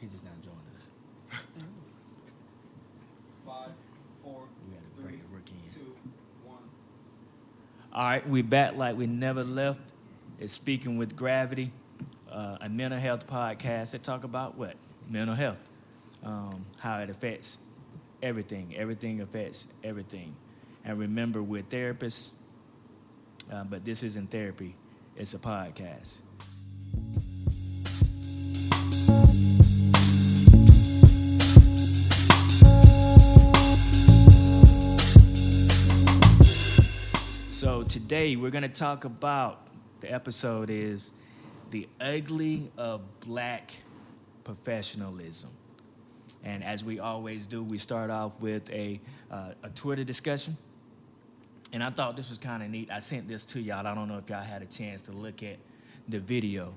He's just not joining us. 5, 4, We got to 3, break the work in. 2, 1. All right, we back like we never left. It's Speaking with Gravity, a mental health podcast that talk about what? Mental health. How it affects everything. Everything affects everything. And remember, we're therapists, but this isn't therapy. It's a podcast. So today we're going to talk about, the episode is the ugly of black professionalism. And as we always do, we start off with a Twitter discussion. And I thought this was kind of neat. I sent this to y'all. I don't know if y'all had a chance to look at the video.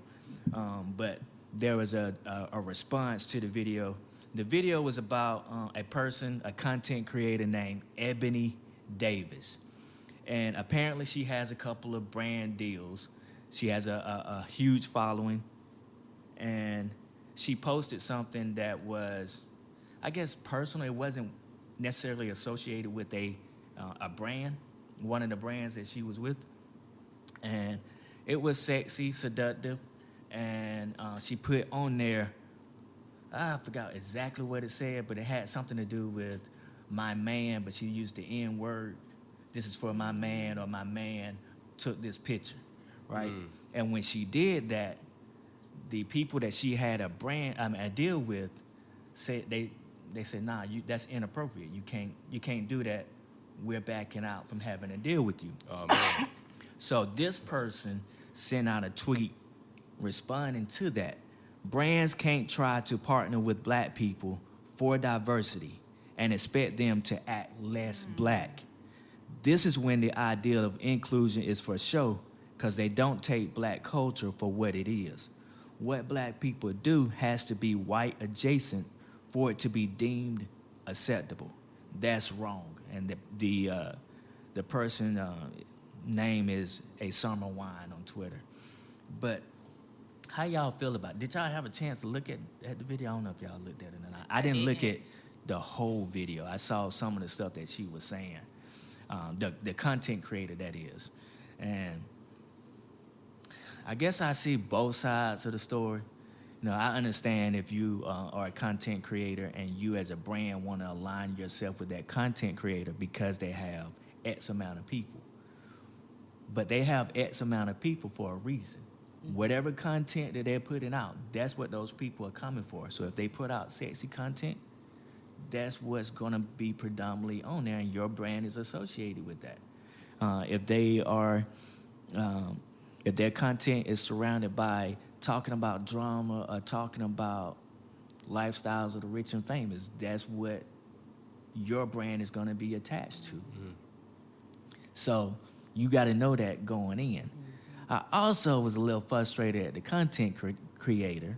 But there was a response to the video. The video was about a person, a content creator named Ebony Davis. And apparently she has a couple of brand deals. She has a huge following. And she posted something that was, I guess, personal. It wasn't necessarily associated with a brand, one of the brands that she was with. And it was sexy, seductive. And she put on there, I forgot exactly what it said, but it had something to do with my man, but she used the N word. This is for my man, or my man took this picture, right? And when she did that, the people that she had a deal with said they said, nah, that's inappropriate. You can't do that. We're backing out from having a deal with you. Oh, man. So this person sent out a tweet responding to that. Brands can't try to partner with black people for diversity and expect them to act less black. This is when the ideal of inclusion is for show, because they don't take black culture for what it is. What black people do has to be white adjacent for it to be deemed acceptable. That's wrong. And the person name is A Summer Wine on Twitter. But how y'all feel about it? Did y'all have a chance to look at the video? I don't know if y'all looked at it or not. I didn't look at the whole video. I saw some of the stuff that she was saying. The content creator, that is. And I guess I see both sides of the story. You know, I understand if you are a content creator and you as a brand want to align yourself with that content creator because they have X amount of people. But they have X amount of people for a reason. Whatever content that they're putting out, that's what those people are coming for. So if they put out sexy content, that's what's going to be predominantly on there, and your brand is associated with that. If their content is surrounded by talking about drama or talking about lifestyles of the rich and famous, that's what your brand is going to be attached to. So you got to know that going in. I also was a little frustrated at the content creator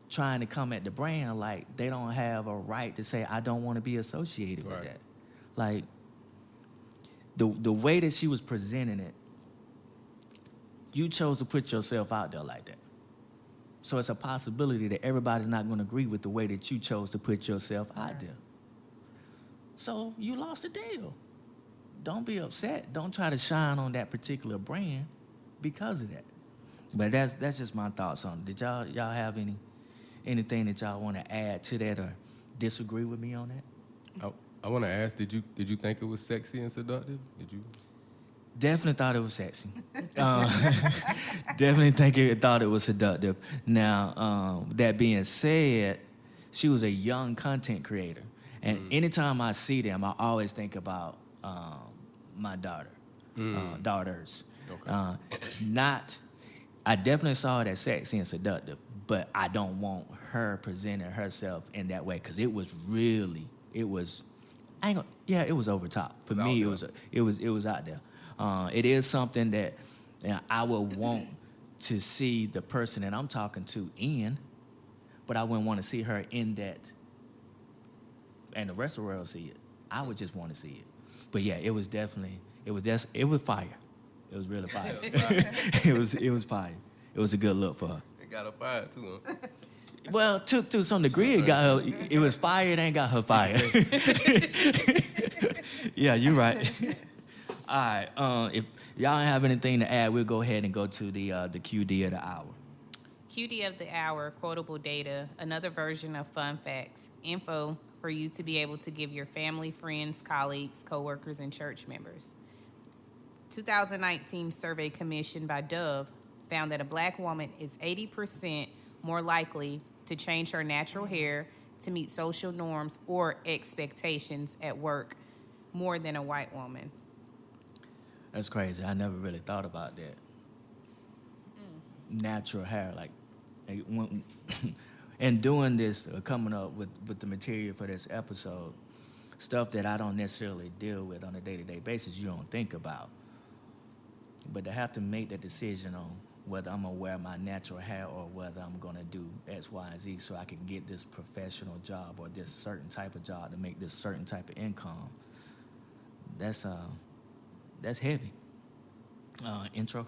trying to come at the brand like they don't have a right to say, I don't want to be associated with that. Like, the way that she was presenting it, you chose to put yourself out there like that. So it's a possibility that everybody's not going to agree with the way that you chose to put yourself out there. So you lost the deal. Don't be upset. Don't try to shine on that particular brand because of that. But that's just my thoughts on it. Did y'all have anything that y'all want to add to that or disagree with me on that? I want to ask, did you think it was sexy and seductive? Did you? Definitely thought it was sexy. Definitely thought it was seductive. Now, that being said, she was a young content creator. And anytime I see them, I always think about my daughters. Okay. I definitely saw it as sexy and seductive, but I don't want her presenting herself in that way, because it was over top. For me, it was out there. It is something that I would want to see the person that I'm talking to in, but I wouldn't want to see her in that, and the rest of the world see it. I would just want to see it. But yeah, it was fire. It was really fire. It was fire. It was a good look for her. It got her fired too, huh? Well, to some degree, it got her. It was fired and got her fired. Yeah, you're right. All right. If y'all don't have anything to add, we'll go ahead and go to the QD of the hour. QD of the hour, quotable data, another version of fun facts, info for you to be able to give your family, friends, colleagues, coworkers, and church members. 2019 survey commissioned by Dove found that a black woman is 80% more likely to change her natural hair to meet social norms or expectations at work more than a white woman. That's crazy. I never really thought about that. Natural hair, like when, and doing this, coming up with the material for this episode, stuff that I don't necessarily deal with on a day-to-day basis, you don't think about. But to have to make the decision on whether I'm gonna wear my natural hair or whether I'm gonna do X, Y, and Z so I can get this professional job or this certain type of job to make this certain type of income, that's heavy. Intro.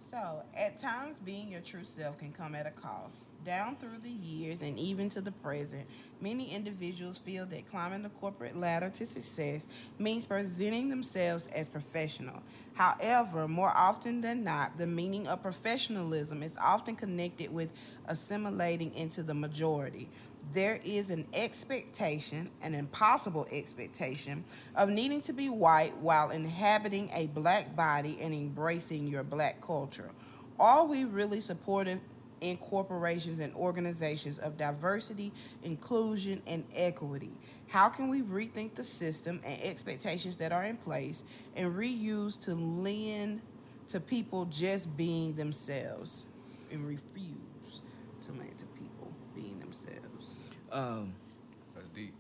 So, at times, being your true self can come at a cost. Down through the years and even to the present, many individuals feel that climbing the corporate ladder to success means presenting themselves as professional. However, more often than not, the meaning of professionalism is often connected with assimilating into the majority. There is an expectation, an impossible expectation, of needing to be white while inhabiting a black body and embracing your black culture. Are we really supportive in corporations and organizations of diversity, inclusion, and equity? How can we rethink the system and expectations that are in place and reuse to lend to people just being themselves and refuse to lend to people being themselves? That's deep.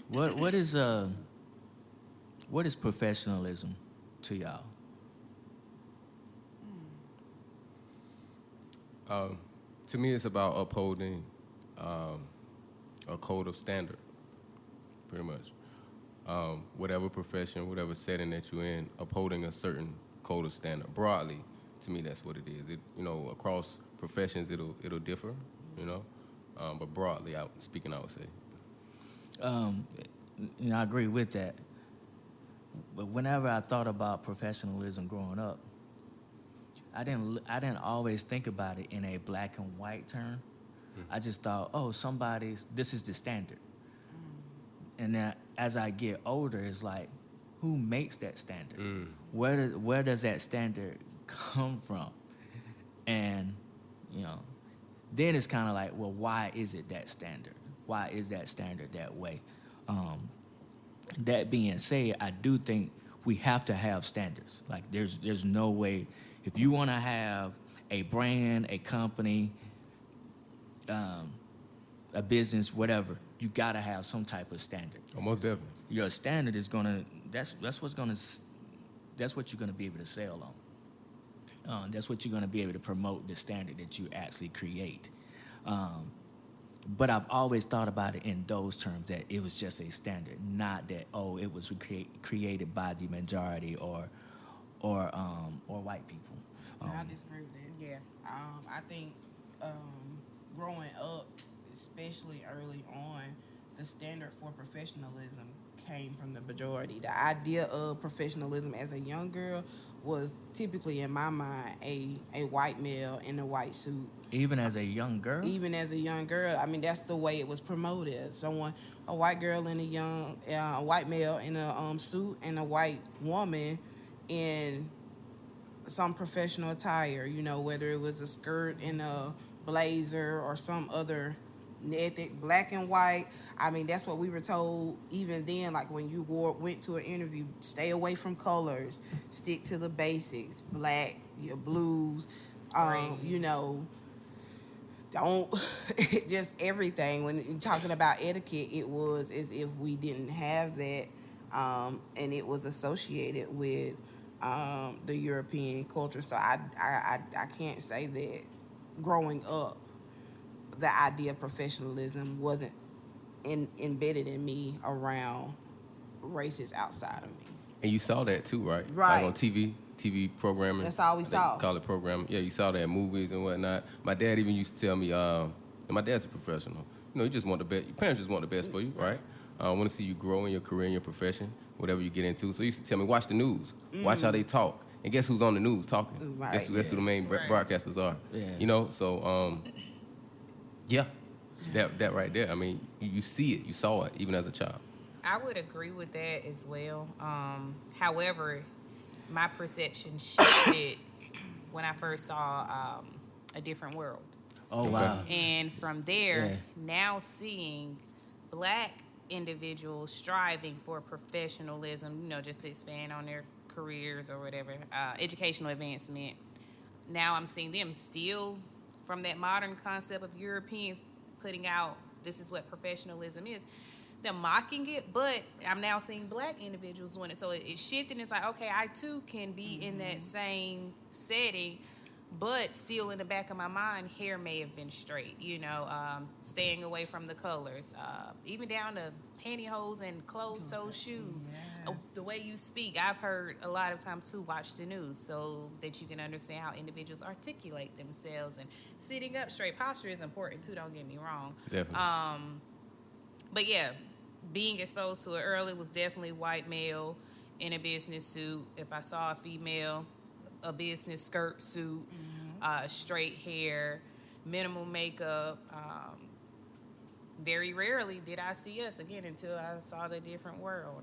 What is professionalism to y'all? To me, it's about upholding a code of standard, pretty much. Whatever profession, whatever setting that you're in, upholding a certain code of standard. Broadly, to me, that's what it is. It, across professions, it'll differ, but broadly, I would say. I agree with that. But whenever I thought about professionalism growing up, I didn't always think about it in a black and white term. I just thought, this is the standard. And then as I get older, it's like, who makes that standard? Where does that standard come from? And, then it's kind of like, well, why is it that standard? Why is that standard that way? That being said, I do think we have to have standards. Like, there's no way, if you want to have a brand, a company, a business, whatever, you got to have some type of standard. Almost definitely. Your standard is that's what you're gonna be able to sell on. That's what you're gonna be able to promote, the standard that you actually create. But I've always thought about it in those terms, that it was just a standard, not that it was created by the majority or white people. I disagree with that. Yeah. I think growing up, especially early on, the standard for professionalism came from the majority. The idea of professionalism as a young girl was typically, in my mind, a white male in a white suit. Even as a young girl? Even as a young girl, I mean, that's the way it was promoted. A white girl and a white male in a suit, and a white woman in some professional attire, whether it was a skirt and a blazer or some other ethnic, black and white. I mean, that's what we were told even then. Like, when you went to an interview, stay away from colors, stick to the basics, black, your blues, don't just everything. When you're talking about etiquette, it was as if we didn't have that, and it was associated with the European culture. So I can't say that growing up, the idea of professionalism wasn't embedded in me around races outside of me. And you saw that too, right? Right. Like on TV programming. That's all we saw. Call it programming. Yeah, you saw that in movies and whatnot. My dad even used to tell me, And my dad's a professional. You know, you just want the best. Your parents just want the best for you, right? Want to see you grow in your career, in your profession, whatever you get into. So he used to tell me, watch the news, watch how they talk, and guess who's on the news talking? Right. Guess who the main Right. broadcasters are? Yeah. You know, so yeah, that right there. I mean, you see it, you saw it, even as a child. I would agree with that as well. However, my perception shifted when I first saw A Different World. Oh, Okay. wow. And from there, Yeah. now seeing black individuals striving for professionalism, just to expand on their careers or whatever, educational advancement. Now I'm seeing them still from that modern concept of Europeans putting out, this is what professionalism is. They're mocking it, but I'm now seeing black individuals doing it. So it shifted. It's like, okay, I too can be in that same setting, but still in the back of my mind, hair may have been straight, staying away from the colors, even down to pantyhose and closed-toe shoes. Yes. The way you speak, I've heard a lot of times too, watch the news so that you can understand how individuals articulate themselves, and sitting up straight. Posture is important too, don't get me wrong. Definitely. But yeah, being exposed to it early was definitely white male in a business suit. If I saw a female, a business skirt suit, straight hair, minimal makeup. Very rarely did I see us again until I saw The Different World.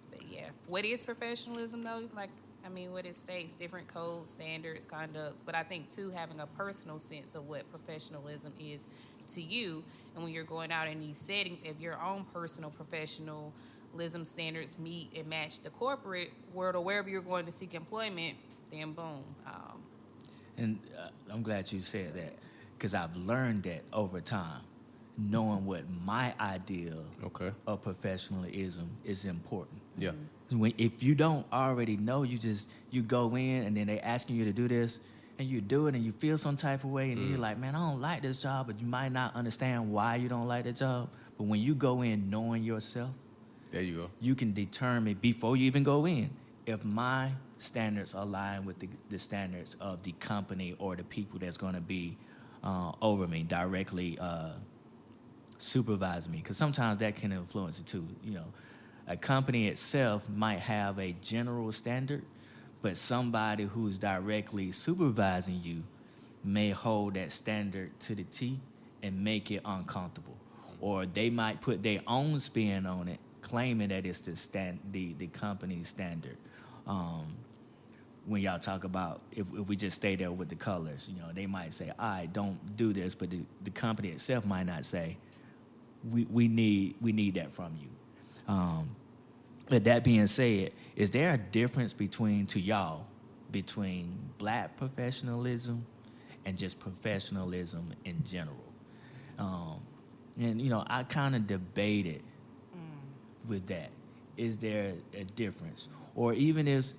But yeah, what is professionalism though? What it states, different codes, standards, conducts. But I think too, having a personal sense of what professionalism is to you, and when you're going out in these settings, if your own personal professionalism standards meet and match the corporate world or wherever you're going to seek employment, then boom. And I'm glad you said that, because I've learned that over time, knowing what my ideal Okay. of professionalism is important. Yeah. If you don't already know, you go in and then they asking you to do this, and you do it and you feel some type of way, and then you're like, man, I don't like this job, but you might not understand why you don't like the job. But when you go in knowing yourself, There you go. you can determine before you even go in if my standards align with the standards of the company or the people that's going to be over me, directly supervise me. Because sometimes that can influence it too. A company itself might have a general standard, but somebody who's directly supervising you may hold that standard to the T and make it uncomfortable. Or they might put their own spin on it, claiming that it's the company's standard. When y'all talk about, if we just stay there with the colors, they might say, all right, don't do this, but the company itself might not say, we need that from you. But that being said, is there a difference between black professionalism and just professionalism in general? And I kind of debated with that. Is there a difference? Or even if,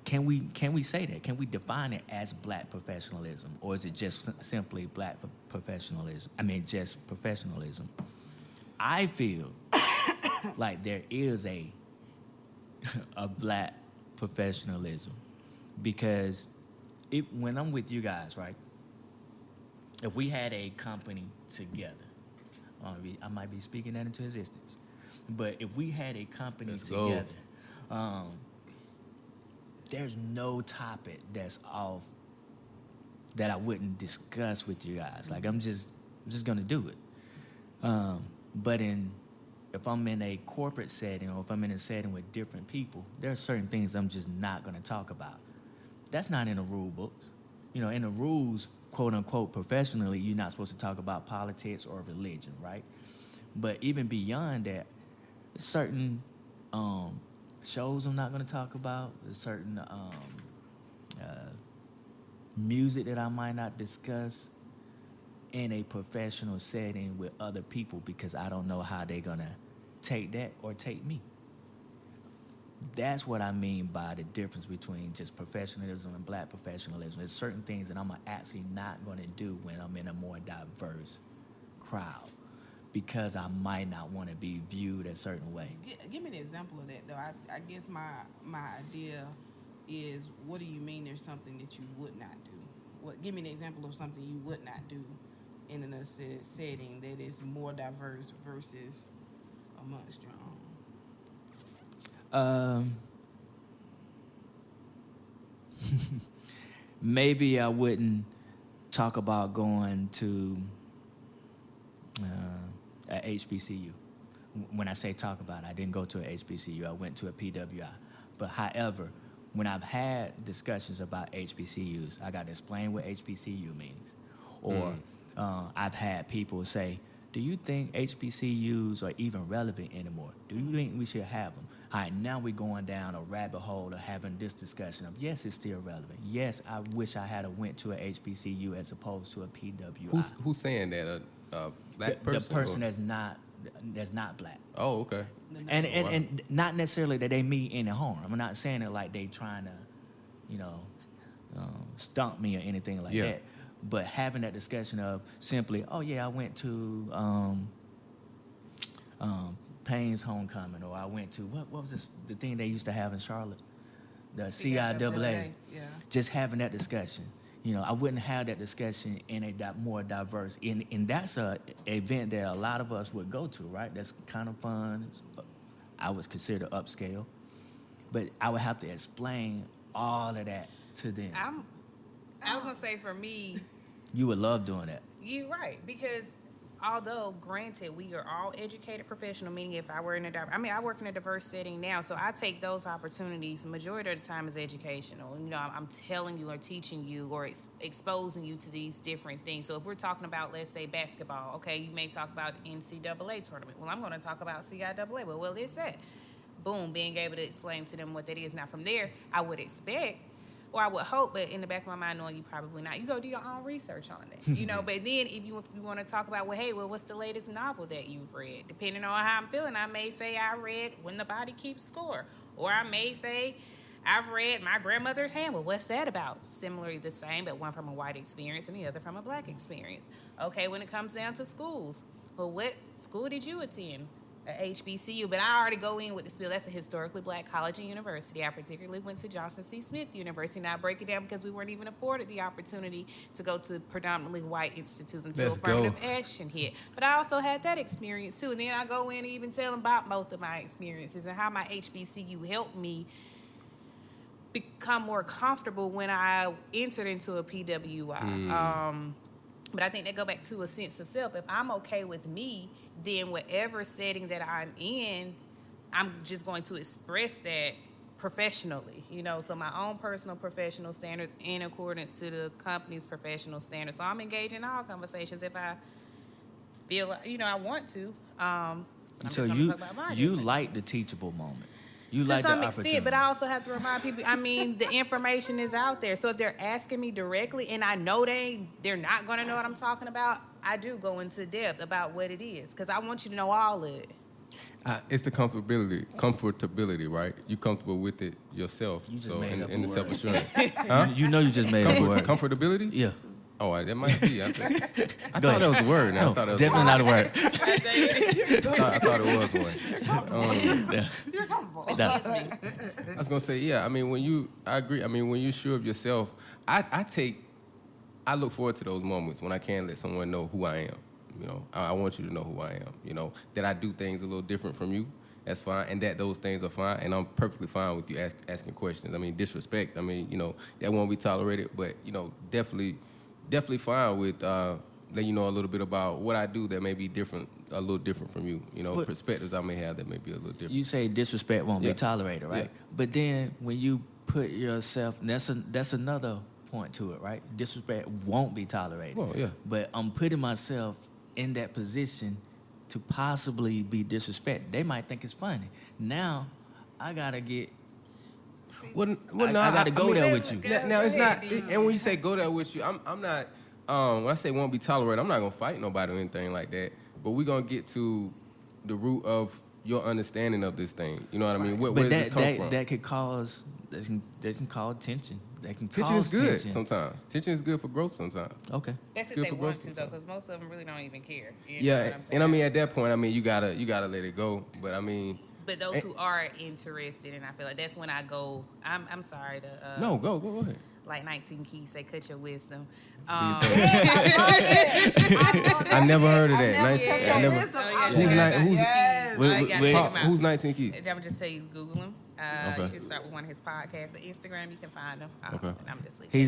can we say that? Can we define it as black professionalism? Or is it just simply black professionalism? Just professionalism. I feel like there is a black professionalism, because when I'm with you guys, right? If we had a company together, I might be speaking that into existence, but if we had a company Let's go. together, there's no topic that's off that I wouldn't discuss with you guys. I'm just gonna do it. But if I'm in a corporate setting, or if I'm in a setting with different people, there are certain things I'm just not going to talk about. That's not in the rule books. In the rules, quote unquote, professionally, you're not supposed to talk about politics or religion, right? But even beyond that, certain shows I'm not going to talk about. There's certain music that I might not discuss in a professional setting with other people, because I don't know how they're going to take that or take me. That's what I mean by the difference between just professionalism and black professionalism. There's certain things that I'm actually not going to do when I'm in a more diverse crowd, because I might not want to be viewed a certain way. Give me an example of that, though. I guess my idea is, what do you mean there's something that you would not do? Give me an example of something you would not do in a setting that is more diverse versus amongst your own. Maybe I wouldn't talk about going to a HBCU. When I say talk about it, I didn't go to a HBCU. I went to a PWI. But however, when I've had discussions about HBCUs, I got to explain what HBCU means. Or I've had people say, do you think HBCUs are even relevant anymore? Do you think we should have them? All right, now we're going down a rabbit hole of having this discussion of, yes, it's still relevant. Yes, I wish I had went to a HBCU as opposed to a PWI. Who's saying that? A black person? The person that's not black. Oh, okay. And not necessarily that they mean any harm. I'm not saying it like they trying to, stump me or anything like that. But having that discussion of simply, oh yeah, I went to Payne's homecoming, or I went to what was this, the thing they used to have in Charlotte, the CIAA. Yeah. Just having that discussion. I wouldn't have that discussion in a more diverse, and that's a event that a lot of us would go to, right? That's kind of fun. I would consider upscale, but I would have to explain all of that to them. I was gonna say for me, You would love doing that. you're right, because although granted we are all educated professional, meaning if I were I work in a diverse setting now, so I take those opportunities. Majority of the time is educational. I'm telling you or teaching you or exposing you to these different things. So if we're talking about, let's say, basketball, okay, you may talk about NCAA tournament. Well, I'm going to talk about CIAA. Well, what is that? Boom, being able to explain to them what that is. Now from there, I would expect, or I would hope, but in the back of my mind, knowing you probably not, you go do your own research on that, But then if you want to talk about, what's the latest novel that you've read? Depending on how I'm feeling, I may say I read When the Body Keeps Score, or I may say I've read My Grandmother's Handbook. What's that about? Similarly the same, but one from a white experience and the other from a black experience. Okay, when it comes down to schools, well, what school did you attend? A HBCU, but I already go in with the spiel. That's a historically black college and university. I particularly went to Johnson C. Smith University. Now I break it down because we weren't even afforded the opportunity to go to predominantly white institutes until affirmative action hit. But I also had that experience too. And then I go in and even tell them about both of my experiences and how my HBCU helped me become more comfortable when I entered into a PWI. But I think they go back to a sense of self. If I'm okay with me, then whatever setting that I'm in, I'm just going to express that professionally, so my own personal professional standards in accordance to the company's professional standards. So I'm engaged in all conversations if I feel like, I want to. So you like the teachable moment. You to like some the extent, but I also have to remind people, the information is out there. So if they're asking me directly and I know they're not going to know what I'm talking about, I do go into depth about what it is because I want you to know all of it. It's the comfortability, right? You comfortable with it yourself. You just so made up in the a word. self-assurance. Huh? You know you just made up a word. Comfortability? Yeah. Oh, that might be. I thought that was a word. No, I thought that was definitely not a word. I thought it was one. You're comfortable. Excuse me. I was gonna say, I agree. When you're sure of yourself, I look forward to those moments when I can let someone know who I am. I want you to know who I am. That I do things a little different from you. That's fine, and that those things are fine, and I'm perfectly fine with you asking questions. Disrespect. That won't be tolerated, but definitely fine with letting you know a little bit about what I do that may be a little different from you. Perspectives I may have that may be a little different. You say disrespect won't be tolerated, right? Yeah. But then when you put yourself, that's another point to it, right? Disrespect won't be tolerated. Well, yeah. But I'm putting myself in that position to possibly be disrespected. They might think it's funny. Now I gotta get. I gotta go there with you. Now it's not. And when you say go there with you, I'm not. When I say won't be tolerated, I'm not gonna fight nobody or anything like that. But we're gonna get to the root of your understanding of this thing. You know what I mean? Where does this come from? That could cause. They can cause tension. They can Tension cause is good tension. sometimes. Tension is good for growth sometimes. Okay. That's if Good they for want growth to, though, because most of them really don't even care. You know Yeah, what I'm saying? and at that point, you gotta let it go. But But those who are interested, and I feel like that's when I go. I'm sorry to. no, go ahead. like 19 Keys say, cut your wisdom. I never heard of that. I never Who's 19 Keys? I'm just say you Google him. Okay. You can start with one of his podcasts, but Instagram you can find him. Okay. And I'm just leaving.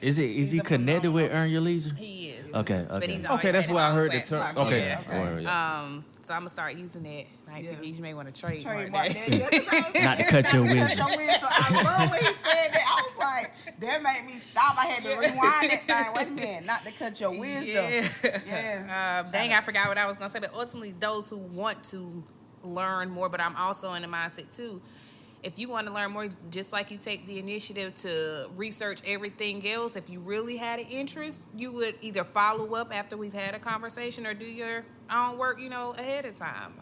He's is he connected with Earn Your Leisure? He is. Okay, But okay. he's always Okay, that's had where I his heard own the term. platform. Okay. Yeah. So I'm gonna start using that. 19 Keys, you may want to trademark that. Not to cut your wisdom. I love when he said that. I was like, that made me stop. I had to rewind that thing. Wait a minute, not to cut your wisdom. Yeah. Yes. Dang, I forgot what I was gonna say. But ultimately, those who want to learn more, but I'm also in the mindset too. If you want to learn more, just like you take the initiative to research everything else, if you really had an interest, you would either follow up after we've had a conversation or do your own work, ahead of time.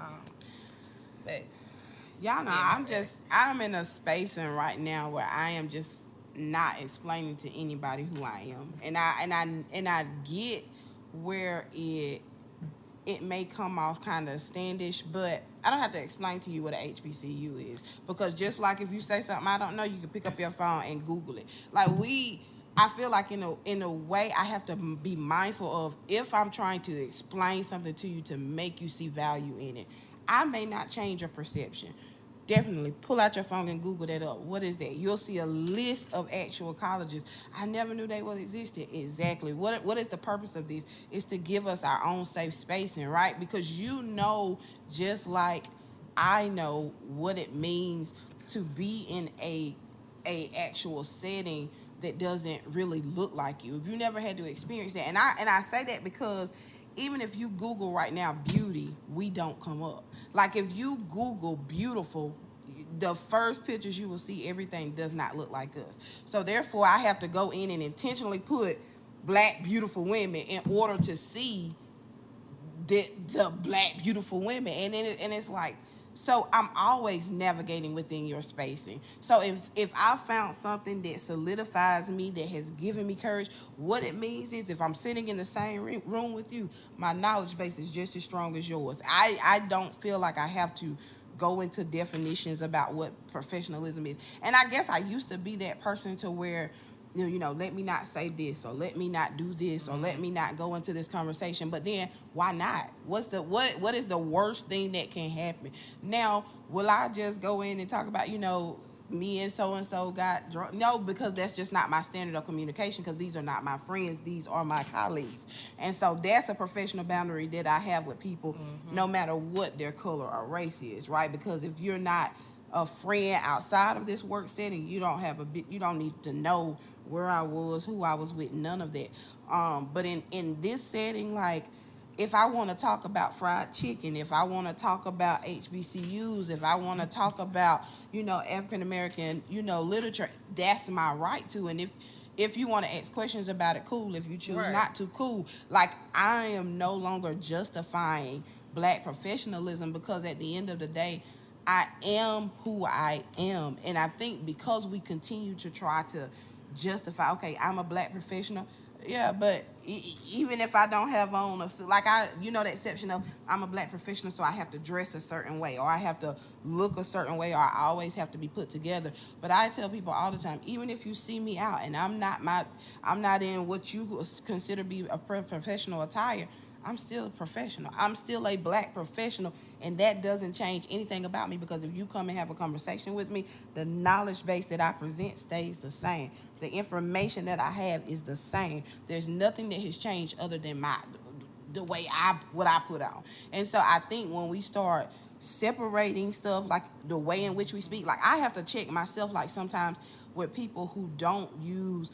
But Y'all know, I'm in a space and right now where I am just not explaining to anybody who I am, and I get where it may come off kind of standish, but I don't have to explain to you what an HBCU is, because just like if you say something I don't know, you can pick up your phone and Google it. Like I feel like in a way I have to be mindful of, if I'm trying to explain something to you to make you see value in it, I may not change your perception. Definitely pull out your phone and Google that up. What is that? You'll see a list of actual colleges. I never knew they would existed. Exactly. What is the purpose of this? Is to give us our own safe spacing, right? Because just like I know what it means to be in a actual setting that doesn't really look like you. If you never had to experience that, and I say that because even if you Google right now beauty, we don't come up. Like if you Google beautiful, the first pictures you will see, everything does not look like us. So therefore, I have to go in and intentionally put black beautiful women in order to see the black beautiful women. And it's like, so I'm always navigating within your spacing. So if I found something that solidifies me, that has given me courage, what it means is if I'm sitting in the same room with you, my knowledge base is just as strong as yours. I don't feel like I have to go into definitions about what professionalism is. And I guess I used to be that person to where, let me not say this, or let me not do this, or let me not go into this conversation. But then why not? What is the worst thing that can happen? Now, will I just go in and talk about, me and so got drunk? No, because that's just not my standard of communication, because these are not my friends, these are my colleagues. And so that's a professional boundary that I have with people, no matter what their color or race is, right? Because if you're not a friend outside of this work setting, you don't need to know where I was, who I was with, none of that. But in this setting, like, if I want to talk about fried chicken, if I want to talk about HBCUs, if I want to talk about, African American, literature, that's my right to. And if you want to ask questions about it, cool. If you choose not to, cool. Like, I am no longer justifying black professionalism, because at the end of the day, I am who I am. And I think because we continue to try to justify, okay, I'm a black professional. Yeah, but even if I don't have on a suit, like the exception of I'm a black professional, so I have to dress a certain way, or I have to look a certain way, or I always have to be put together. But I tell people all the time, even if you see me out and I'm not in what you consider be a professional attire, I'm still a professional. I'm still a black professional, and that doesn't change anything about me, because if you come and have a conversation with me, the knowledge base that I present stays the same. The information that I have is the same. There's nothing that has changed other than the way what I put out. And so I think when we start separating stuff, like the way in which we speak, like I have to check myself, like sometimes with people who don't use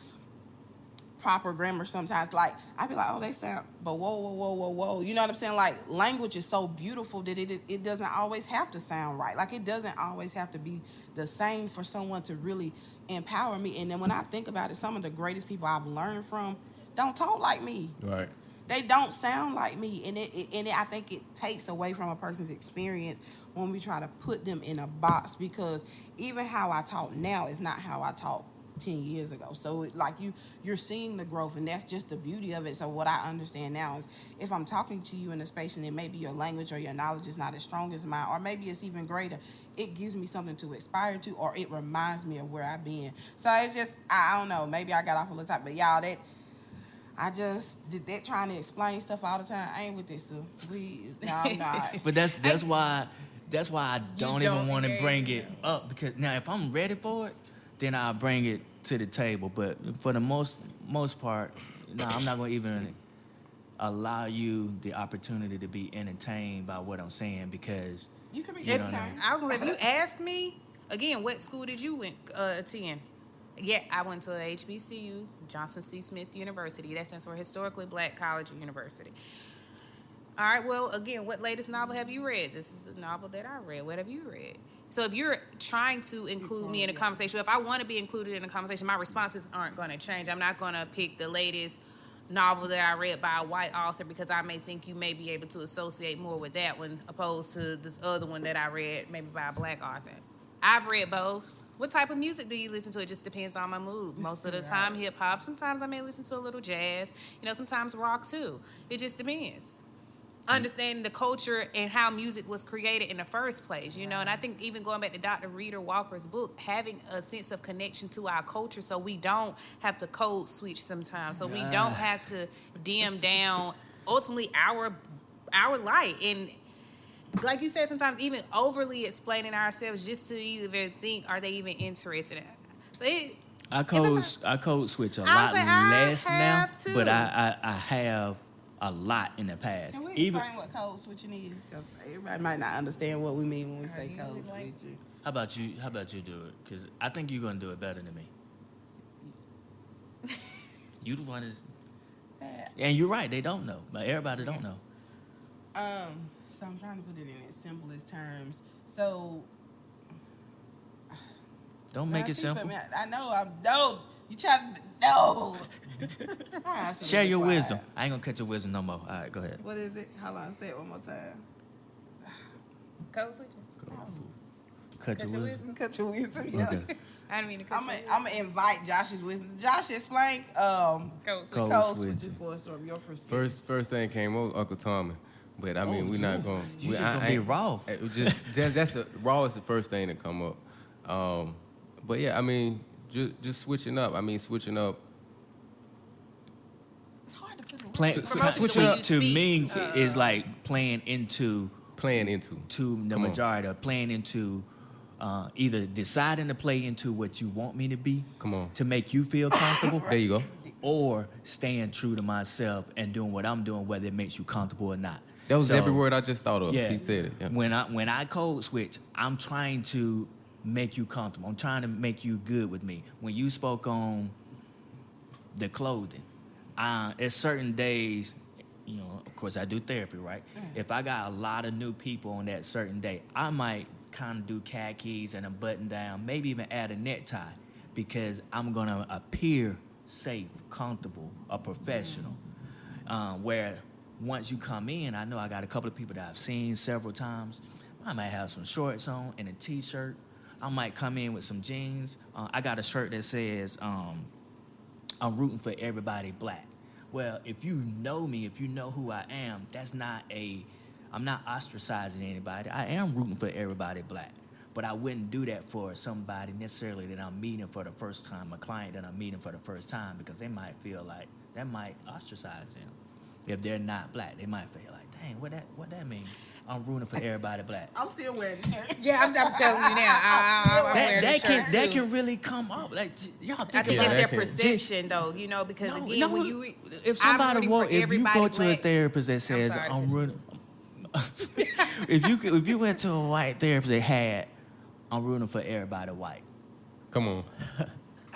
proper grammar sometimes, like I be like, oh, they sound, but whoa, you know what I'm saying? Like, language is so beautiful that it doesn't always have to sound right. Like, it doesn't always have to be the same for someone to really empower me. And then when I think about it, some of the greatest people I've learned from don't talk like me. Right. They don't sound like me, and I think it takes away from a person's experience when we try to put them in a box, because even how I talk now is not how I talk 10 years ago. So like you're seeing the growth, and that's just the beauty of it. So what I understand now is, if I'm talking to you in a space and then maybe your language or your knowledge is not as strong as mine, or maybe it's even greater, it gives me something to aspire to, or it reminds me of where I've been. So it's just, I don't know, maybe I got off a little time, but y'all, that I just did that trying to explain stuff all the time. I ain't with this, so no, I'm not. But that's why I don't even want to engage bring in it up, because now if I'm ready for it, then I'll bring it to the table. But for the most part, no, I'm not going to even allow you the opportunity to be entertained by what I'm saying, because You could be You know what I entertained. I was gonna say, if you ask me again, what school did you attend? Yeah, I went to a HBCU, Johnson C. Smith University. That stands for Historically Black College or University. All right, well, again, what latest novel have you read? This is the novel that I read. What have you read? So if you're trying to include me in a conversation, if I want to be included in a conversation, my responses aren't going to change. I'm not going to pick the latest novel that I read by a white author, because I may think you may be able to associate more with that one opposed to this other one that I read maybe by a black author. I've read both. What type of music do you listen to? It just depends on my mood. Most of the time, hip hop. Sometimes I may listen to a little jazz. Sometimes rock too. It just depends. Understanding the culture and how music was created in the first place, and I think even going back to Dr. Rita Walker's book, having a sense of connection to our culture, so we don't have to code switch sometimes, so we don't have to dim down ultimately our light, and like you said, sometimes even overly explaining ourselves just to even think, are they even interested in it? So I code switch a I lot was like, I less now, have to. but I have a lot in the past. Can we explain what code switching is? Because everybody might not understand what we mean when we say code switching. How about you do it? Because I think you're gonna do it better than me. You the one is, and you're right. They don't know, but everybody don't know. So I'm trying to put it in its simplest terms. So Don't make it simple. I know. No. You try to no. Share your wisdom. I ain't gonna cut your wisdom no more. All right, go ahead. What is it? Hold on. Say it one more time. code switching. Cut your wisdom. Cut your wisdom. Yeah. Okay. I didn't mean to cut I'm gonna invite Josh's wisdom. Josh, explain code switching. code switching for us from your perspective. First thing came over Uncle Tommy, but I mean we're not going. You just gonna be raw. That's raw is the first thing to come up. But yeah, I mean just switching up. I mean switching up. It's hard to put in Promoting switching the way up you To speak. me is like playing into to the Come on. majority, or playing into either deciding to play into what you want me to be. Come on. To make you feel comfortable. There you go. Or staying true to myself and doing what I'm doing, whether it makes you comfortable or not. That was So, every word I just thought of. Yeah. He said it. Yeah. When I code switch, I'm trying to make you comfortable. I'm trying to make you good with me. When you spoke on the clothing, it's certain days, of course I do therapy, right? If I got a lot of new people on that certain day, I might kind of do khakis and a button down, maybe even add a necktie, because I'm gonna appear safe, comfortable, a professional. Where once you come in, I know I got a couple of people that I've seen several times. I might have some shorts on and a t-shirt. I might come in with some jeans. I got a shirt that says, I'm rooting for everybody black. Well, if you know me, if you know who I am, I'm not ostracizing anybody. I am rooting for everybody black. But I wouldn't do that for somebody necessarily that I'm meeting for the first time, a client that I'm meeting for the first time, because they might feel like that might ostracize them. If they're not black, they might feel like, dang, what that mean? I'm rooting for everybody black. I'm still wearing the shirt. Yeah, I'm telling you now. I'm wearing the shirt that too. can really come up. Like, y'all think I think about that's it. their can. perception, though, because again, when you if I'm somebody rooting for if you everybody go to a black. therapist that says sorry, I'm Chris. rooting, if you went to a white therapist that had I'm rooting for everybody white. Come on.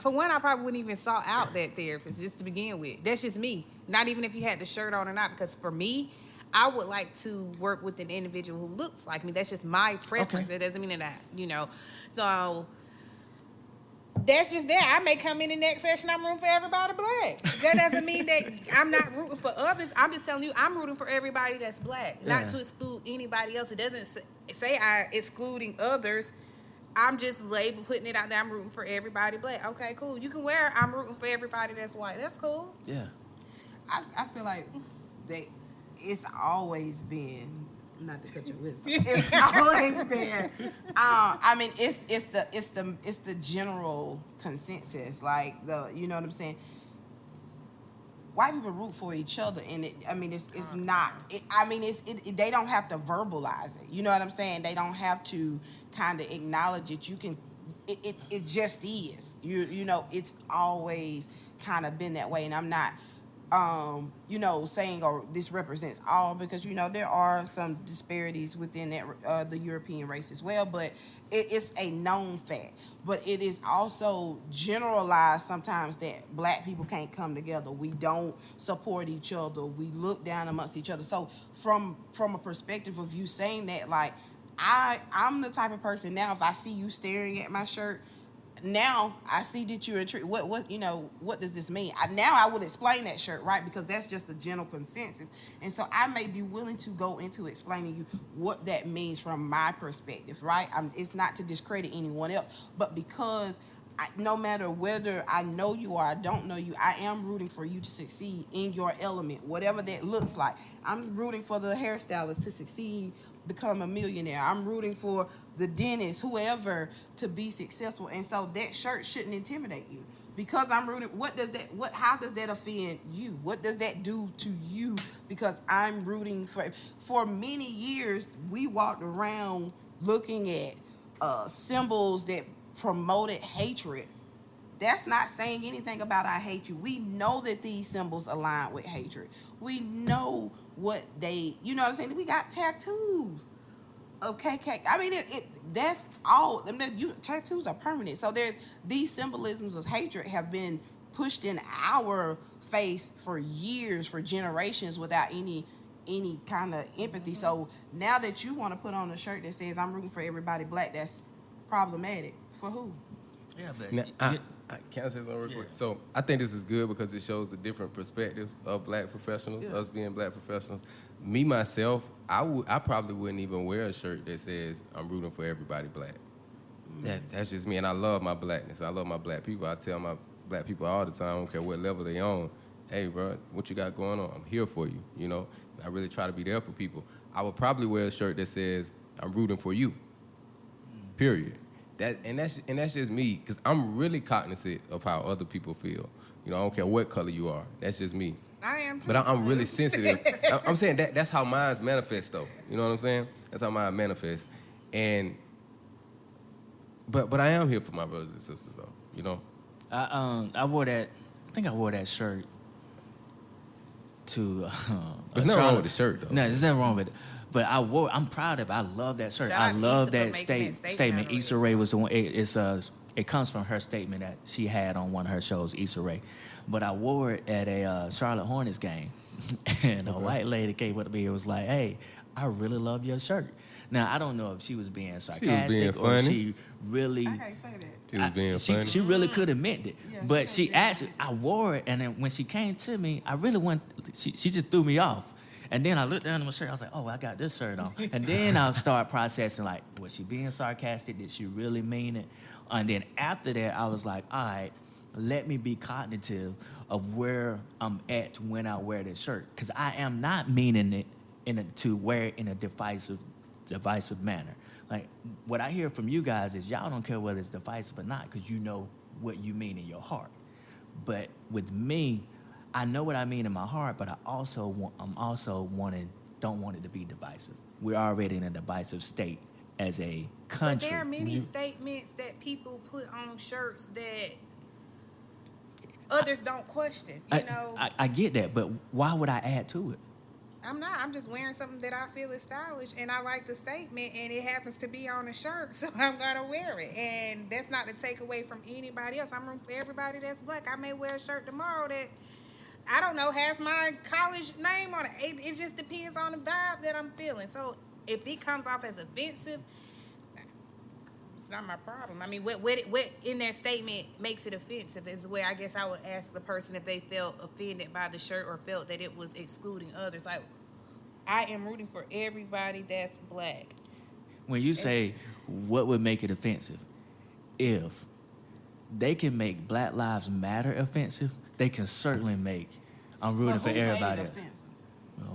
For one, I probably wouldn't even sought out that therapist just to begin with. That's just me. Not even if you had the shirt on or not, because for me, I would like to work with an individual who looks like me. That's just my preference. Okay. It doesn't mean that, So that's just that. I may come in the next session, I'm rooting for everybody black. That doesn't mean that I'm not rooting for others. I'm just telling you, I'm rooting for everybody that's black, Yeah. not to exclude anybody else. It doesn't say I excluding others. I'm just putting it out there. I'm rooting for everybody black. Okay, cool. You can wear I'm rooting for everybody that's white. That's cool. Yeah. I feel like it's always been, not to cut your wisdom. It's always been. I mean, it's the general consensus. Like you know what I'm saying. White people root for each other, and it's not. They don't have to verbalize it. You know what I'm saying? They don't have to kind of acknowledge it. You can. It just is. You know, it's always kind of been that way, and I'm not. Saying this represents all, because there are some disparities within that the European race as well, but it's a known fact. But it is also generalized sometimes that black people can't come together. We don't support each other. We look down amongst each other. So from a perspective of you saying that, like I'm the type of person now, if I see you staring at my shirt, now I see that you're intrigued. What does this mean? Now I would explain that shirt, right? Because that's just a general consensus. And so I may be willing to go into explaining you what that means from my perspective, right? It's not to discredit anyone else, but because no matter whether I know you or I don't know you, I am rooting for you to succeed in your element, whatever that looks like. I'm rooting for the hairstylist to succeed, become a millionaire. I'm rooting for the dentist, whoever, to be successful. And so that shirt shouldn't intimidate you, because I'm rooting. How does that offend you? What does that do to you? Because I'm rooting for many years, we walked around looking at symbols that promoted hatred. That's not saying anything about I hate you. We know that these symbols align with hatred. We know what they, you know what I'm saying? We got tattoos of KK. I mean, that's all. Tattoos are permanent. So there's these symbolisms of hatred have been pushed in our face for years, for generations, without any kind of empathy. So now that you want to put on a shirt that says I'm rooting for everybody black, that's problematic. For who? Yeah, but Now, can I say something real quick? So I think this is good because it shows the different perspectives of black professionals, us being black professionals. Me, myself, I probably wouldn't even wear a shirt that says I'm rooting for everybody black. That's just me, and I love my blackness. I love my black people. I tell my black people all the time, I don't care what level they on, hey, bro, what you got going on? I'm here for you, you know? And I really try to be there for people. I would probably wear a shirt that says I'm rooting for you, period. That's just me, because I'm really cognizant of how other people feel. You know, I don't care what color you are. That's just me. I am too. But I'm really sensitive. I'm saying that's how mine manifests, though. You know what I'm saying? That's how mine manifests. And but I am here for my brothers and sisters, though. You know. I wore that. I think I wore that shirt to. There's nothing wrong with the shirt, though. No, there's nothing wrong with it. But I'm proud of it. I love that shirt. Shout I out to love Issa for that making that statement. already. Issa Rae was the one. It comes from her statement that she had on one of her shows, Issa Rae. But I wore it at a Charlotte Hornets game, and a white lady came up to me and was like, "Hey, I really love your shirt." Now I don't know if she was being sarcastic or funny. she really. I can't say that. She was being funny. She really could have meant it, Yeah, but she she actually, I wore it, and then when she came to me, I really went. She just threw me off, and then I looked down at my shirt. I was like, "Oh, I got this shirt on," and then I started processing like, was she being sarcastic? Did she really mean it? And then after that, I was like, all right, let me be cognitive of where I'm at when I wear this shirt, because I am not meaning it to wear it in a divisive manner. Like, what I hear from you guys is y'all don't care whether it's divisive or not, because you know what you mean in your heart. But with me, I know what I mean in my heart, but don't want it to be divisive. We're already in a divisive state as a country. But there are many statements that people put on shirts that others don't question. You know, I get that, but why would I add to it? I'm not. I'm just wearing something that I feel is stylish, and I like the statement, and it happens to be on a shirt, so I'm gonna wear it. And that's not to take away from anybody else. I'm rooting for everybody that's black. I may wear a shirt tomorrow that, I don't know, has my college name on it. It just depends on the vibe that I'm feeling. So if it comes off as offensive, it's not my problem. I mean, what in their statement makes it offensive is where I guess I would ask the person if they felt offended by the shirt or felt that it was excluding others. Like, I am rooting for everybody that's black. when you say what would make it offensive, if they can make Black Lives Matter offensive, they can certainly make I'm rooting But for who made it everybody else. offensive?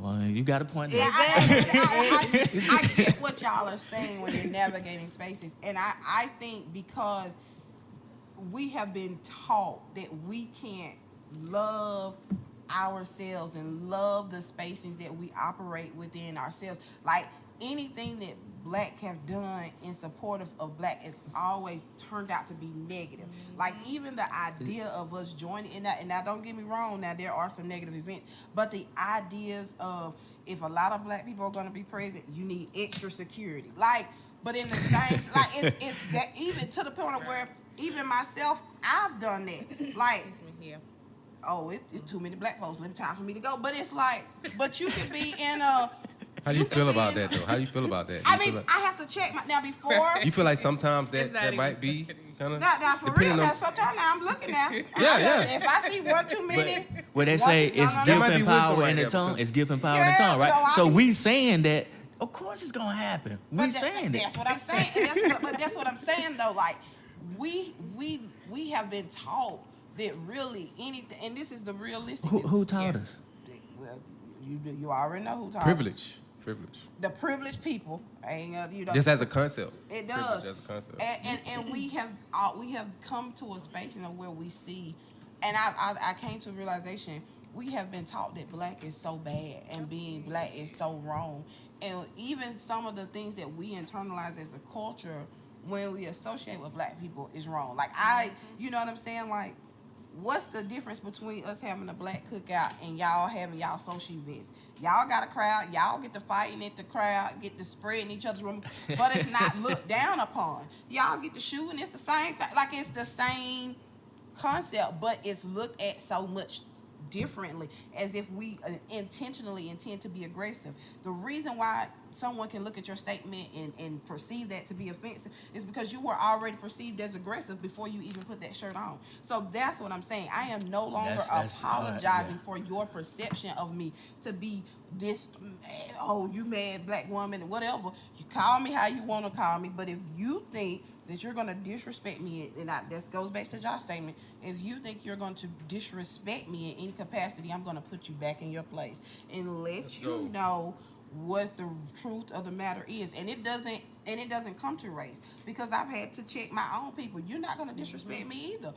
Well, you got a point there. I get what y'all are saying when you're navigating spaces, and I think because we have been taught that we can't love ourselves and love the spaces that we operate within ourselves. Like anything that Black have done in support of Black has always turned out to be negative. Like even the idea of us joining in that, and now don't get me wrong, now there are some negative events, but the ideas of if a lot of Black people are going to be present, you need extra security. Like, but in the same, like it's that even to the point of where even myself, I've done that. Like, oh, it's too many Black folks. Time for me to go. But it's like, but you could be in a. How do you feel about that, though? How do you feel about that? I mean, I have to check now before. You feel like sometimes that might be kind of. Now for real. Now sometimes now I'm looking now. Yeah. If I see one too many. Well, they say it's giving power in the tongue. It's giving power in the tongue, right? So we saying that. Of course, it's gonna happen. We saying that. That's what I'm saying. But that's what I'm saying though. Like we have been taught that really anything, and this is the realistic. Who taught us? Well, you already know who taught us. Privilege. The privileged people, you know. Just as a concept. It does. Privilege as a concept. And we have come to a space where we see, and I came to a realization. We have been taught that Black is so bad and being Black is so wrong. And even some of the things that we internalize as a culture when we associate with Black people is wrong. Like you know what I'm saying? Like, what's the difference between us having a Black cookout and y'all having y'all social events? Y'all got a crowd, y'all get to fighting at the crowd, get to spreading each other's room, but it's not looked down upon. Y'all get to shooting, it's the same thing. Like, it's the same concept, but it's looked at so much differently, as if we intentionally intend to be aggressive. The reason why someone can look at your statement and perceive that to be offensive is because you were already perceived as aggressive before you even put that shirt on. So that's what I'm saying. I am no longer apologizing for your perception of me to be this, oh, you mad Black woman, whatever. You call me how you want to call me, but if you think that you're going to disrespect me, and that goes back to Josh's statement, if you think you're going to disrespect me in any capacity, I'm going to put you back in your place and let you know what the truth of the matter is. And it doesn't come to race, because I've had to check my own people. You're not going to disrespect me either.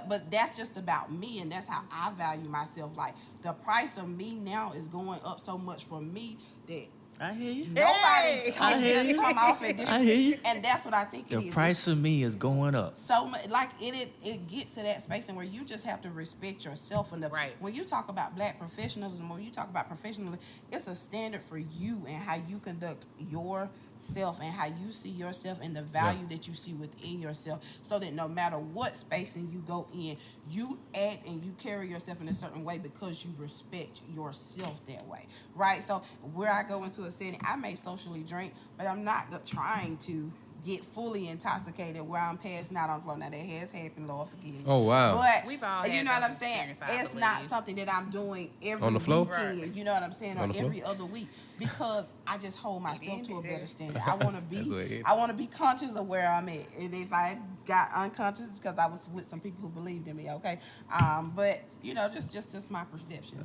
But that's just about me, and that's how I value myself. Like, the price of me now is going up so much for me that I hear you. nobody can just come off and disrespect. I hear you. And that's what I think it is. The price of me is going up. So much, like it gets to that space and where you just have to respect yourself. And when you talk about Black professionalism, when you talk about professionalism, it's a standard for you and how you conduct yourself and how you see yourself and the value that you see within yourself, so that no matter what space and you go in, you act and you carry yourself in a certain way because you respect yourself that way, right? So where I go into a setting, I may socially drink, but I'm not trying to get fully intoxicated where I'm passing out on the floor. Now, that has happened, Lord forgive me. Oh, wow. But we've all you had know what those I'm saying? experiences, It's not something that I'm doing every on the floor? weekend. Right. You know what I'm saying? On Or the floor? every other week, because I just hold myself to a better standard. I want to That's what it be is. I want to be conscious of where I'm at. And if I got unconscious, it's because I was with some people who believed in me, okay? But you know, just my perception.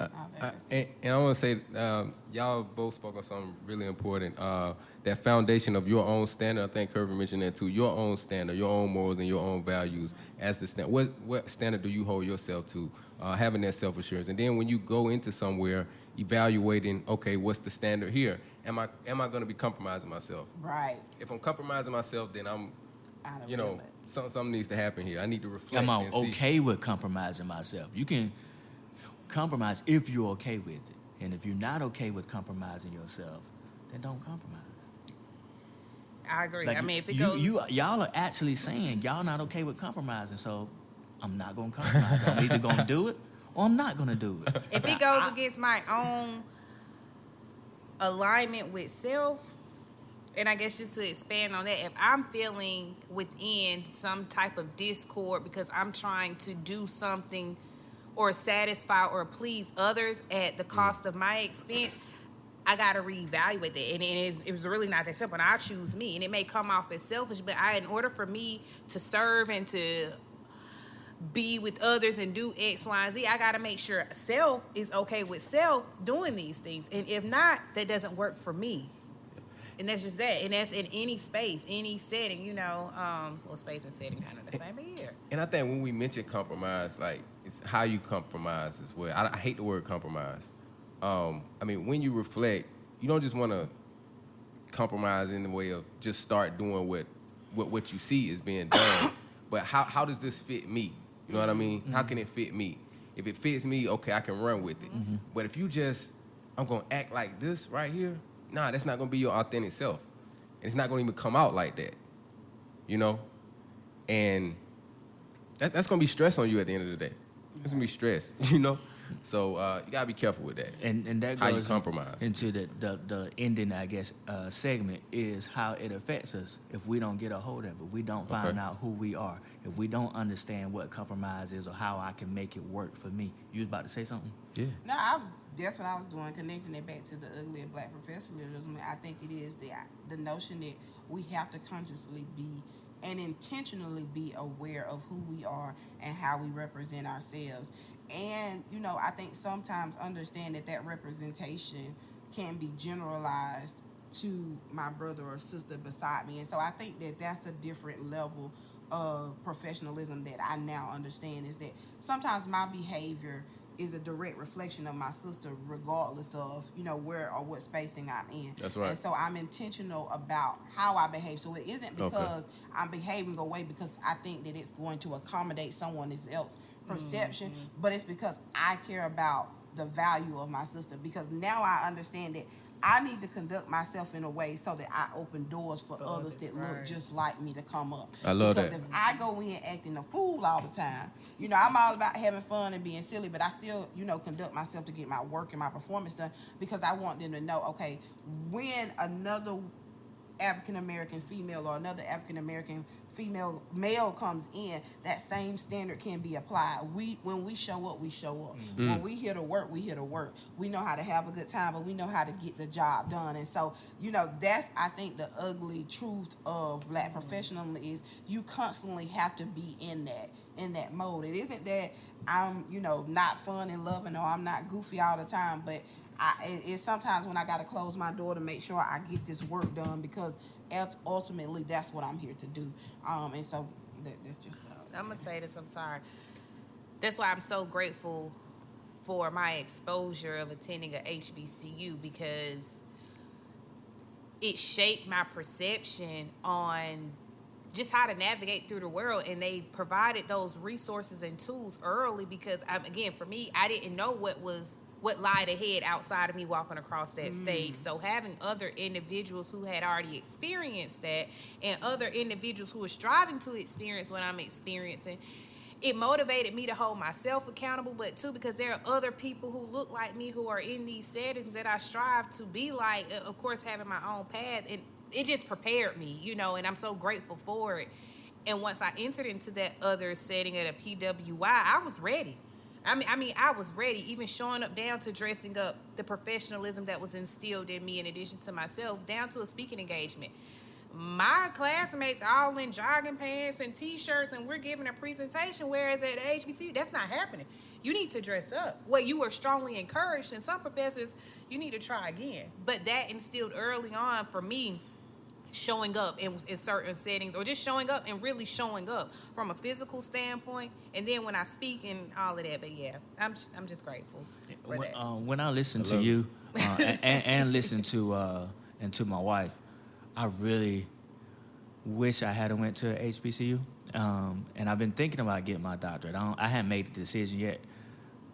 And I want to say, y'all both spoke on something really important. That foundation of your own standard. I think Kirby mentioned that too. Your own standard, your own morals, and your own values as the standard. What standard do you hold yourself to? Having that self-assurance, and then when you go into somewhere, evaluating, okay, what's the standard here? Am I going to be compromising myself? Right. If I'm compromising myself, then I'm, Out of you know, limit. something needs to happen here. I need to reflect. Am I and see. okay with compromising myself? You can compromise if you're okay with it. And if you're not okay with compromising yourself, then don't compromise. I agree. Like, I mean, if it goes, y'all are actually saying y'all not okay with compromising, so I'm not gonna compromise. I'm either gonna do it or I'm not gonna do it. if it goes against my own alignment with self, and I guess just to expand on that, if I'm feeling within some type of discord because I'm trying to do something or satisfy or please others at the cost of my expense, I gotta reevaluate that, and it was really not that simple. And I choose me, and it may come off as selfish, but in order for me to serve and to be with others and do X, Y, and Z, I gotta make sure self is okay with self doing these things, and if not, that doesn't work for me. And that's just that, and that's in any space, any setting, well, space and setting kind of the same, but yeah. And I think when we mention compromise, like, it's how you compromise as well. I hate the word compromise. When you reflect, you don't just want to compromise in the way of just start doing what you see is being done, but how does this fit me? You know what I mean? Mm-hmm. How can it fit me? If it fits me, okay, I can run with it. Mm-hmm. But if you I'm going to act like this right here, nah, that's not going to be your authentic self. And it's not going to even come out like that, And that's going to be stress on you at the end of the day. It's going to be stress, So you got to be careful with that. And that how goes you compromise. into the ending, I guess, segment is how it affects us if we don't get a hold of it, if we don't find out who we are, if we don't understand what compromise is or how I can make it work for me. You was about to say something? Yeah. No, that's what I was doing, connecting it back to the ugly and black professionalism. I think it is the notion that we have to consciously be and intentionally be aware of who we are and how we represent ourselves. And, I think sometimes understand that representation can be generalized to my brother or sister beside me. And so I think that that's a different level of professionalism that I now understand, is that sometimes my behavior is a direct reflection of my sister, regardless of, where or what spacing I'm in. That's right. And so I'm intentional about how I behave. So it isn't because I'm behaving away because I think that it's going to accommodate someone else's perception, but it's because I care about the value of my sister, because now I understand that I need to conduct myself in a way so that I open doors for others that look just like me to come up. I love that. Because if I go in acting a fool all the time, I'm all about having fun and being silly, but I still, conduct myself to get my work and my performance done, because I want them to know, okay, when another African-American female or another African-American male comes in, that same standard can be applied. When we show up, we show up. Mm-hmm. When we here to work, we here to work. We know how to have a good time, but we know how to get the job done. And so, that's, I think, the ugly truth of black professionalism is you constantly have to be in that mode. It isn't that I'm, not fun and loving, or I'm not goofy all the time, but it's sometimes when I got to close my door to make sure I get this work done, because ultimately that's what I'm here to do. And so that's just what I was saying. I'm going to say this, I'm sorry. That's why I'm so grateful for my exposure of attending a HBCU, because it shaped my perception on just how to navigate through the world, and they provided those resources and tools early, because again, for me, I didn't know what lied ahead outside of me walking across that stage. So having other individuals who had already experienced that, and other individuals who were striving to experience what I'm experiencing, it motivated me to hold myself accountable, but too because there are other people who look like me who are in these settings that I strive to be like, of course, having my own path. And it just prepared me, and I'm so grateful for it. And once I entered into that other setting at a PWI, I was ready. I was ready, even showing up down to dressing up, the professionalism that was instilled in me in addition to myself, down to a speaking engagement. My classmates all in jogging pants and T-shirts, and we're giving a presentation, whereas at HBCU, that's not happening. You need to dress up. Well, you were strongly encouraged, and some professors, you need to try again. But that instilled early on for me, showing up in certain settings, or just showing up and really showing up from a physical standpoint, and then when I speak and all of that. But yeah, I'm just grateful for that. When I listen to you and listen to my wife, I really wish I had went to a HBCU, and I've been thinking about getting my doctorate. I haven't made the decision yet.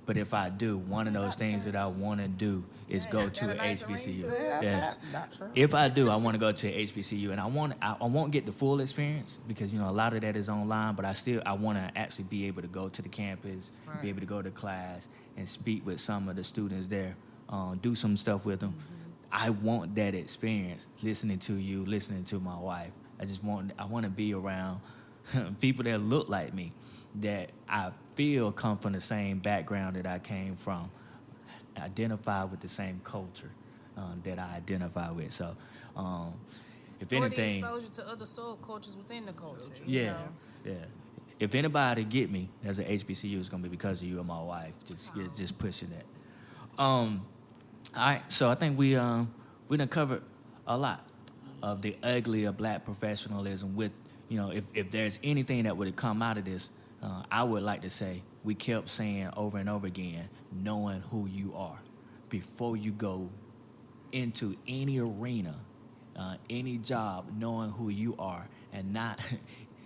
But if I do, one of those things that I want to do is go to an HBCU. Yeah. If I do, I want to go to an HBCU, and I won't get the full experience, because a lot of that is online. But I want to actually be able to go to the campus, be able to go to class, and speak with some of the students there, do some stuff with them. Mm-hmm. I want that experience, listening to you, listening to my wife. I want to be around people that look like me, that I feel come from the same background that I came from, identify with the same culture. that I identify with. So, if Or the anything, exposure to other subcultures within the culture. yeah, You know? yeah. If anybody get me as an HBCU, it's gonna be because of you and my wife. Just pushing that. All right, so I think we done covered a lot of the ugly of black professionalism. With if there's anything that would have come out of this, I would like to say we kept saying over and over again, knowing who you are before you go into any arena, any job, knowing who you are and not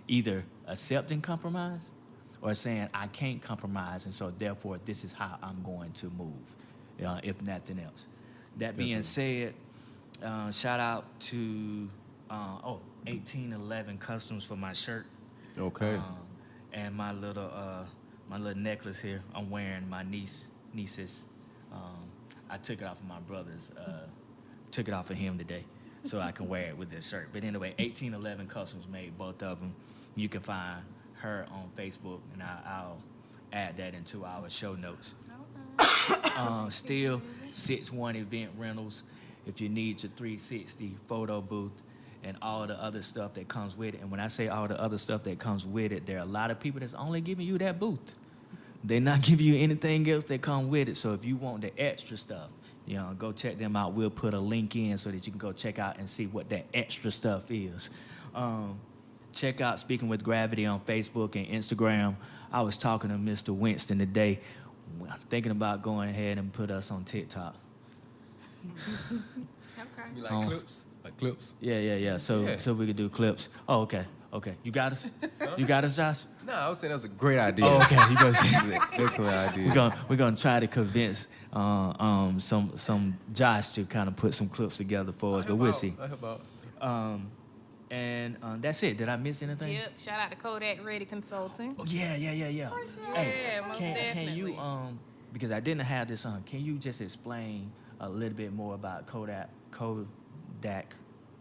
either accepting compromise or saying I can't compromise and so therefore this is how I'm going to move, if nothing else. That being said, shout out to 1811 Customs for my shirt. Okay. And my little necklace here. I'm wearing my niece's. I took it off of my brother's. Took it off of him today, so I can wear it with this shirt. But anyway, 1811 Customs made both of them. You can find her on Facebook, and I'll add that into our show notes. Still, 6-1 Event Rentals. If you need your 360 photo booth and all the other stuff that comes with it. And when I say all the other stuff that comes with it, there are a lot of people that's only giving you that booth. They're not giving you anything else that come with it. So if you want the extra stuff, go check them out. We'll put a link in so that you can go check out and see what that extra stuff is. Check out Speaking with Gravity on Facebook and Instagram. I was talking to Mr. Winston today, thinking about going ahead and put us on TikTok. Okay. You like clips? Like clips? Yeah. So we could do clips. Oh, okay. You got us? Huh? You got us, Josh? No, I was saying that was a great idea. Oh, okay. You gonna say Excellent idea. we're gonna try to convince some Josh to kind of put some clips together for us, but we'll see. I help out. And that's it. Did I miss anything? Yep. Shout out to Kodak Ready Consulting. Oh yeah. Yeah, most Can definitely. you because I didn't have this on. Can you just explain a little bit more about Kodak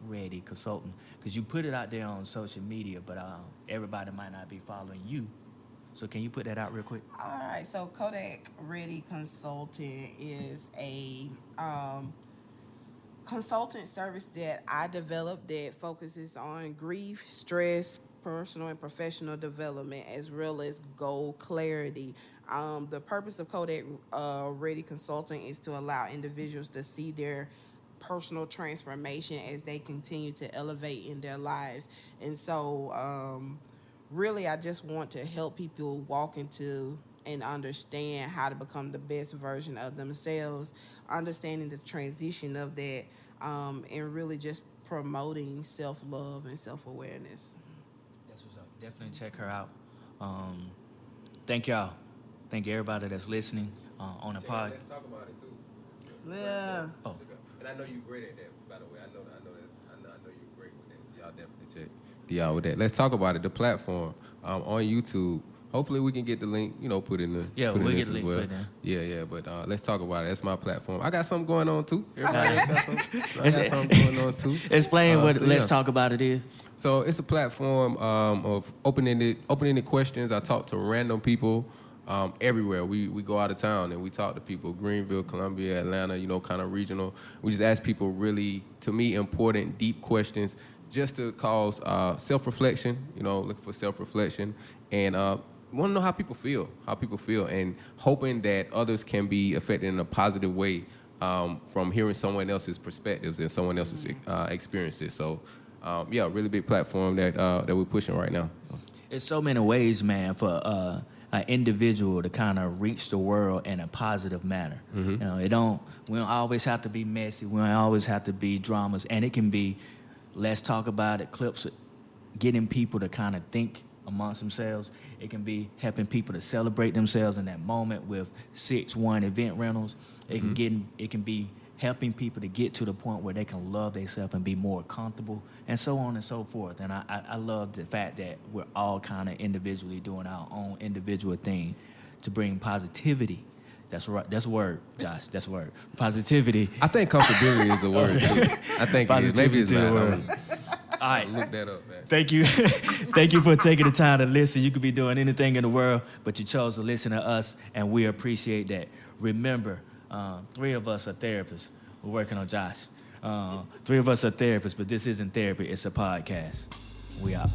Ready Consulting? Because you put it out there on social media, but everybody might not be following you. So can you put that out real quick? All right, so Kodak Ready Consulting is a consultant service that I developed that focuses on grief, stress, personal and professional development, as well as goal clarity. The purpose of Kodak Ready Consulting is to allow individuals to see their personal transformation as they continue to elevate in their lives. And so really I just want to help people walk into and understand how to become the best version of themselves, understanding the transition of that, and really just promoting self-love and self-awareness. That's what's up. Definitely check her out. Thank y'all. Thank everybody that's listening on the pod. Let's talk about it too. Yeah. Oh. And I know you're great at that, by the way. I know you're great with that. So y'all definitely check y'all with that. Let's talk about it. The platform on YouTube. Hopefully we can get the link, put in the we'll get the link put in. Yeah. But let's talk about it. That's my platform. I got something going on too. Everybody got something going on too. Explain what Let's Talk About It is. So it's a platform of open-ended questions. I talk to random people everywhere. We go out of town and we talk to people, Greenville, Columbia, Atlanta, kind of regional. We just ask people really, to me, important, deep questions just to cause self-reflection, looking for self-reflection, and want to know how people feel, and hoping that others can be affected in a positive way from hearing someone else's perspectives and someone else's experiences. So, really big platform that we're pushing right now. It's so many ways, man, for an individual to kind of reach the world in a positive manner. Mm-hmm. We don't always have to be messy. We don't always have to be dramas. And it can be, let's talk about it, clips, getting people to kind of think amongst themselves. It can be helping people to celebrate themselves in that moment with 6-1 Event Rentals. It can be helping people to get to the point where they can love themselves and be more comfortable, and so on and so forth. And I love the fact that we're all kind of individually doing our own individual thing to bring positivity. That's right. That's a word, Josh. That's a word. Positivity. I think comfortability is a word too. I think it is. Maybe it's not. All right. Look that up, man. Thank you. Thank you for taking the time to listen. You could be doing anything in the world, but you chose to listen to us, and we appreciate that. Remember, 3 of us are therapists. We're working on Josh. Three of us are therapists, but this isn't therapy. It's a podcast. We out.